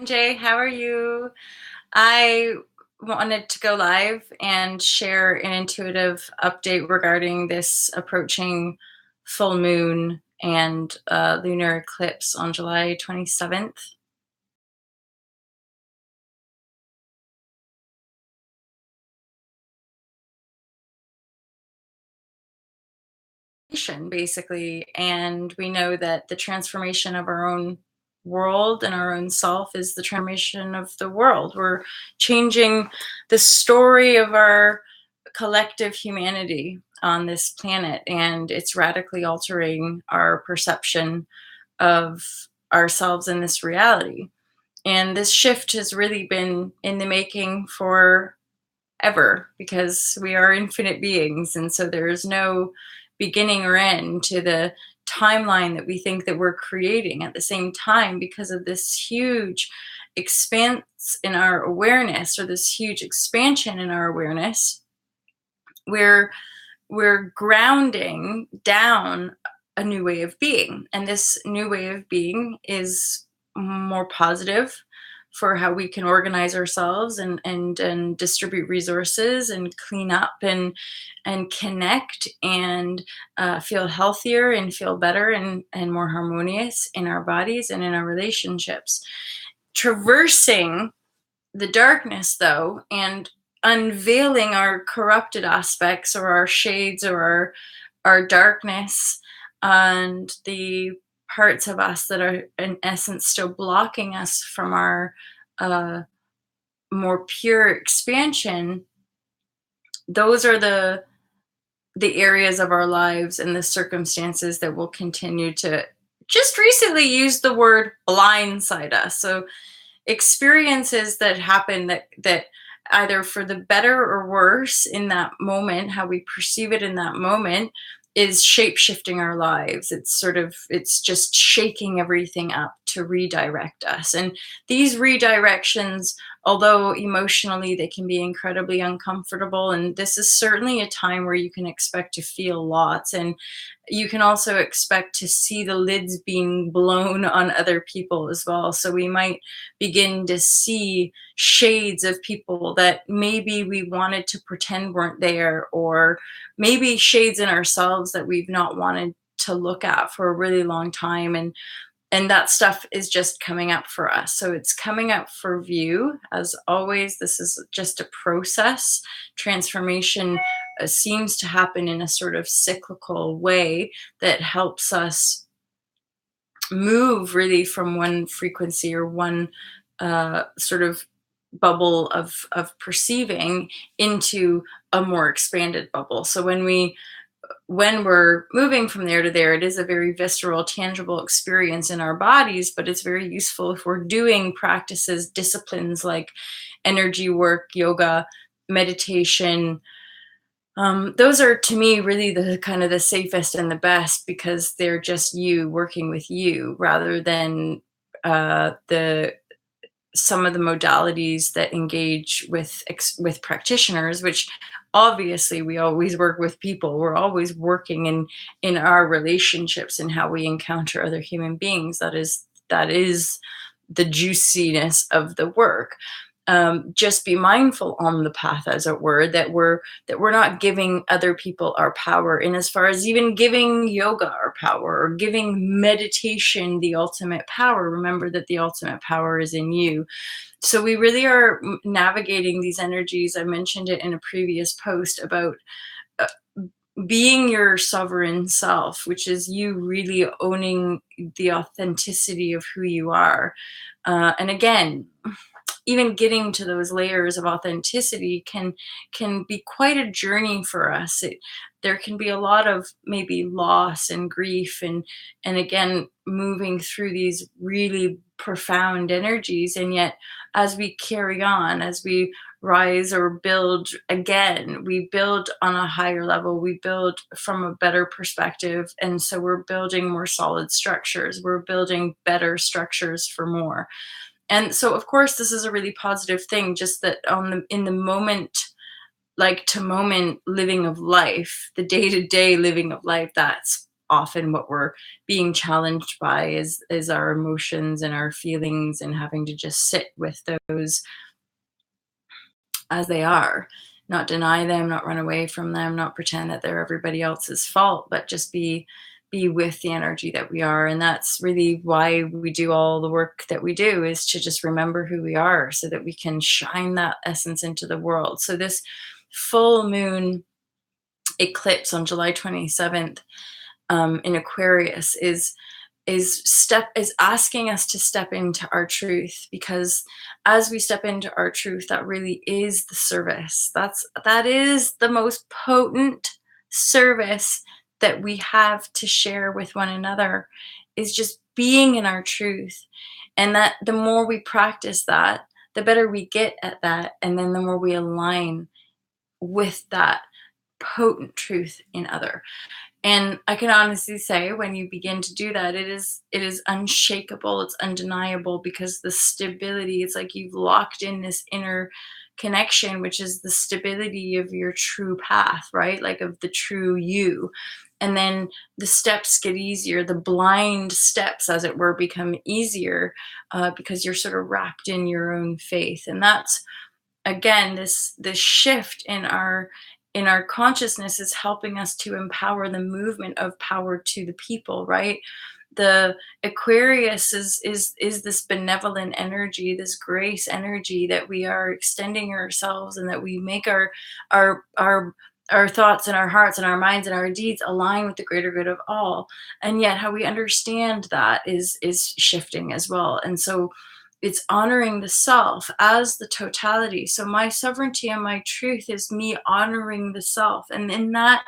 Jay, how are you? I wanted to go live and share an intuitive update regarding this approaching full moon and lunar eclipse on July 27th. Basically, and we know that the transformation of our own world and our own self is the transformation of the world. We're changing the story of our collective humanity on this planet, and it's radically altering our perception of ourselves in this reality. And this shift has really been in the making for ever because we are infinite beings, and so there is no beginning or end to the timeline that we think that we're creating at the same time, because of this huge expanse in our awareness, or this huge expansion in our awareness. We're we're grounding down a new way of being, and this new way of being is more positive for how we can organize ourselves and distribute resources and clean up and connect and feel healthier and feel better and more harmonious in our bodies and in our relationships. Traversing the darkness, though, and unveiling our corrupted aspects, or our shades, or our darkness, and the parts of us that are in essence still blocking us from our uh, more pure expansion. Those are the areas of our lives and the circumstances that will continue to just recently use the word blindside us. So experiences that happen that either for the better or worse in that moment, how we perceive it in that moment, is shape shifting our lives. It's just shaking everything up to redirect us. And these redirections, although emotionally they can be incredibly uncomfortable, and this is certainly a time where you can expect to feel lots, and you can also expect to see the lids being blown on other people as well. So we might begin to see shades of people that maybe we wanted to pretend weren't there, or maybe shades in ourselves that we've not wanted to look at for a really long time. And that stuff is just coming up for us. So it's coming up for view. As always, this is just a process. Transformation seems to happen in a sort of cyclical way that helps us move really from one frequency or one sort of bubble of perceiving into a more expanded bubble. So when we're moving from there to there, it is a very visceral, tangible experience in our bodies, but it's very useful if we're doing practices, disciplines like energy work, yoga, meditation. Those are, to me, really the kind of the safest and the best, because they're just you working with you, rather than the some of the modalities that engage with practitioners, which obviously we always work with people. We're always working in our relationships and how we encounter other human beings. That is the juiciness of the work. Just be mindful on the path, as it were, that we're not giving other people our power, in as far as even giving yoga our power, or giving meditation the ultimate power. Remember that the ultimate power is in you. So we really are navigating these energies. I mentioned it in a previous post about uh, being your sovereign self, which is you really owning the authenticity of who you are. And again, even getting to those layers of authenticity can be quite a journey for us. There can be a lot of maybe loss and grief, and again, moving through these really profound energies. And yet, as we carry on, as we rise or build again, we build on a higher level, we build from a better perspective, and so we're building more solid structures, we're building better structures for more. And so, of course, this is a really positive thing, just that in the moment, like to moment living of life, the day to day living of life, that's often what we're being challenged by is our emotions and our feelings, and having to just sit with those as they are, not deny them, not run away from them, not pretend that they're everybody else's fault, but just be with the energy that we are. And that's really why we do all the work that we do, is to just remember who we are so that we can shine that essence into the world. So this full moon eclipse on July 27th, in Aquarius, is asking us to step into our truth, because as we step into our truth, that really is the service. That is the most potent service that we have to share with one another, is just being in our truth. And that the more we practice that, the better we get at that, and then the more we align with that potent truth in other. And I can honestly say, when you begin to do that, it is unshakable, it's undeniable, because the stability, it's like you've locked in this inner connection, which is the stability of your true path, right? Like of the true you. And then the steps get easier, the blind steps, as it were, become easier, because you're sort of wrapped in your own faith. And that's, again, this shift in our consciousness is helping us to empower the movement of power to the people, right? The Aquarius is this benevolent energy, this grace energy, that we are extending ourselves, and that we make our thoughts and our hearts and our minds and our deeds align with the greater good of all. And yet how we understand that is shifting as well. And so it's honoring the self as the totality. So my sovereignty and my truth is me honoring the self. And in that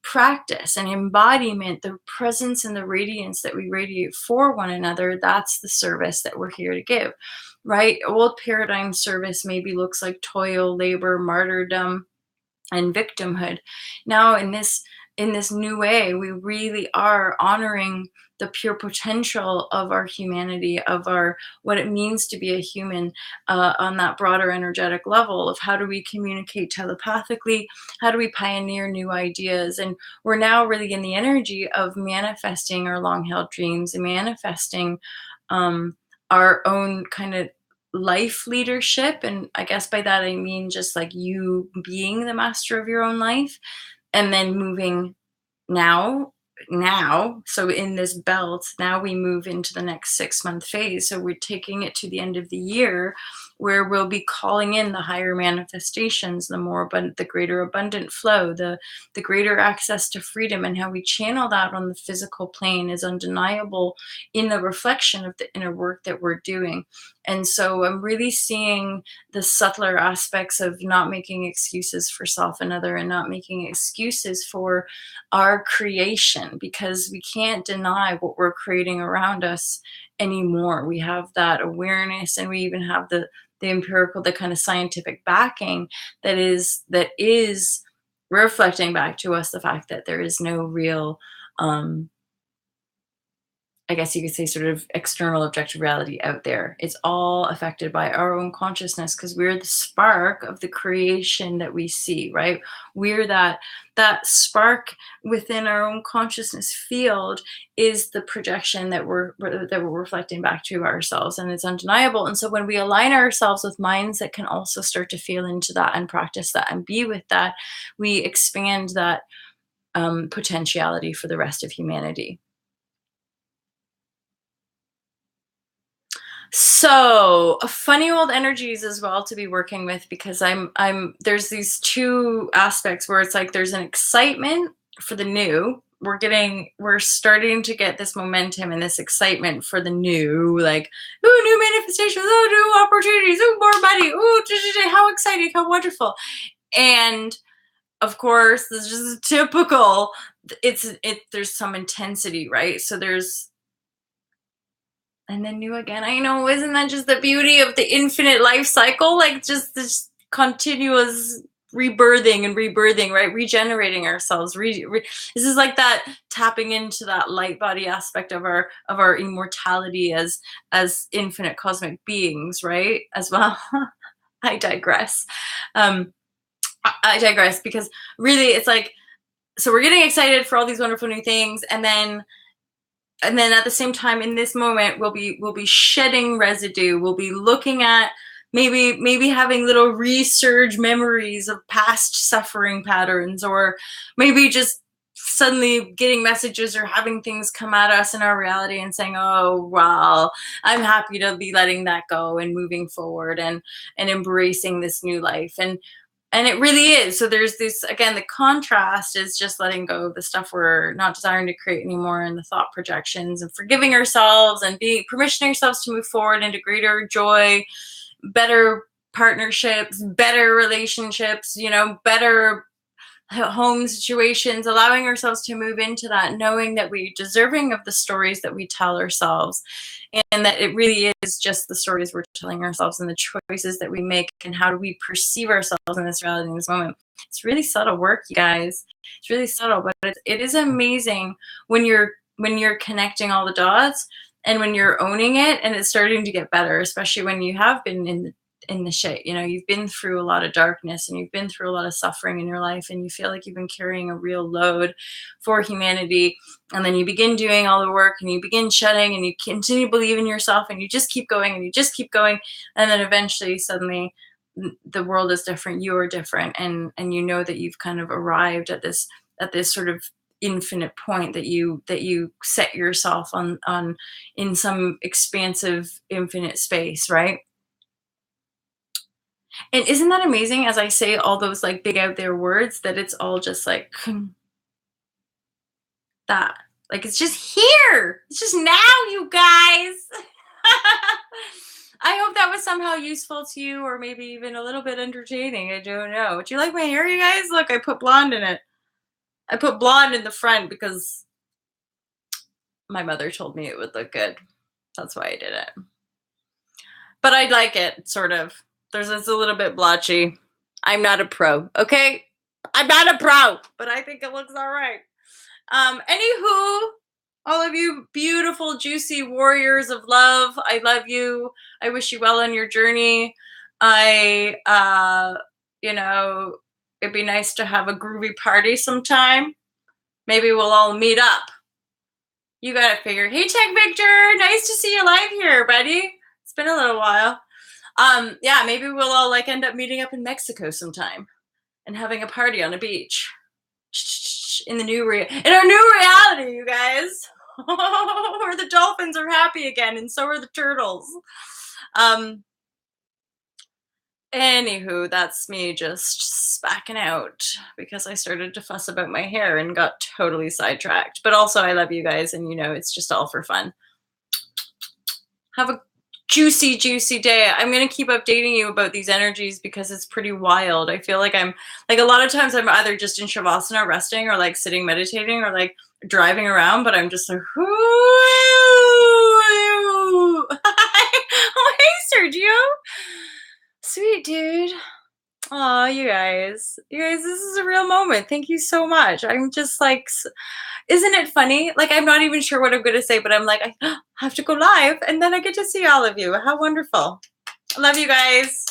practice and embodiment, the presence and the radiance that we radiate for one another, that's the service that we're here to give, right? Old paradigm service maybe looks like toil, labor, martyrdom, and victimhood. Now in this new way, we really are honoring the pure potential of our humanity, of our what it means to be a human, on that broader energetic level of how do we communicate telepathically, how do we pioneer new ideas. And we're now really in the energy of manifesting our long-held dreams, and manifesting our own kind of life leadership. And I guess by that I mean just like you being the master of your own life, and then moving now so in this belt, now we move into the next 6-month phase. So we're taking it to the end of the year, where we'll be calling in the higher manifestations, the more abundant, the greater abundant flow, the greater access to freedom. And how we channel that on the physical plane is undeniable in the reflection of the inner work that we're doing. And so I'm really seeing the subtler aspects of not making excuses for self and other, and not making excuses for our creation, because we can't deny what we're creating around us anymore. We have that awareness, and we even have the empirical, the kind of scientific backing that is reflecting back to us the fact that there is no real I guess you could say, sort of external objective reality out there. It's all affected by our own consciousness, because we're the spark of the creation that we see, right? We're that spark within our own consciousness field is the projection that we're reflecting back to ourselves, and it's undeniable. And so when we align ourselves with minds that can also start to feel into that and practice that and be with that, we expand that potentiality for the rest of humanity. So funny old energies as well to be working with, because there's these two aspects where it's like there's an excitement for the new. We're starting to get this momentum and this excitement for the new, like, ooh, new manifestations, oh, new opportunities, ooh, more money, ooh, how exciting, how wonderful. And of course, this is just typical. There's some intensity, right? So and then new again. I know, isn't that just the beauty of the infinite life cycle? Like just this continuous rebirthing and rebirthing, right? Regenerating ourselves. This is like that tapping into that light body aspect of our immortality as infinite cosmic beings, right? As well. I digress. I digress, because really it's like so we're getting excited for all these wonderful new things, and then at the same time, in this moment, we'll be shedding residue. We'll be looking at maybe having little resurge memories of past suffering patterns, or maybe just suddenly getting messages or having things come at us in our reality and saying, oh, well, I'm happy to be letting that go and moving forward and embracing this new life. And it really is. So there's this, again, the contrast is just letting go of the stuff we're not desiring to create anymore, and the thought projections, and forgiving ourselves and permissioning ourselves to move forward into greater joy, better partnerships, better relationships, better home situations, allowing ourselves to move into that, knowing that we're deserving of the stories that we tell ourselves, and that it really is just the stories we're telling ourselves and the choices that we make and how do we perceive ourselves in this reality, in this moment. It's really subtle work, you guys. It's really subtle, but it is amazing when you're connecting all the dots and when you're owning it, and it's starting to get better, especially when you have been in the shit. You've been through a lot of darkness, and you've been through a lot of suffering in your life, and you feel like you've been carrying a real load for humanity. And then you begin doing all the work, and you begin shedding, and you continue to believe in yourself, and you just keep going, and you just keep going. And then eventually, suddenly, the world is different. You are different. And you know that you've kind of arrived at this sort of infinite point that you set yourself on in some expansive infinite space, right? And isn't that amazing, as I say all those like big out there words, that it's all just like that. Like, it's just here. It's just now, you guys. I hope that was somehow useful to you, or maybe even a little bit entertaining. I don't know. Do you like my hair, you guys? Look, I put blonde in it. I put blonde in the front because my mother told me it would look good. That's why I did it. But I like it, sort of. It's a little bit blotchy. I'm not a pro, okay? I'm not a pro, but I think it looks all right. Anywho, all of you beautiful, juicy warriors of love, I love you. I wish you well on your journey. It'd be nice to have a groovy party sometime. Maybe we'll all meet up. You got it figured. Hey, Tech Victor, nice to see you live here, buddy. It's been a little while. Yeah, maybe we'll all like end up meeting up in Mexico sometime and having a party on a beach in our new reality, you guys, where the dolphins are happy again and so are the turtles. Anywho, that's me just spacking out because I started to fuss about my hair and got totally sidetracked. But also, I love you guys, and it's just all for fun. Have a juicy, juicy day. I'm going to keep updating you about these energies because it's pretty wild. I feel like I'm, like, a lot of times I'm either just in Shavasana resting, or like sitting meditating, or like driving around, but I'm just like, oh, hey, Sergio. Sweet dude. Oh, you guys, this is a real moment. Thank you so much. I'm just like, isn't it funny? Like, I'm not even sure what I'm going to say, but I'm like, I have to go live, and then I get to see all of you. How wonderful. I love you guys.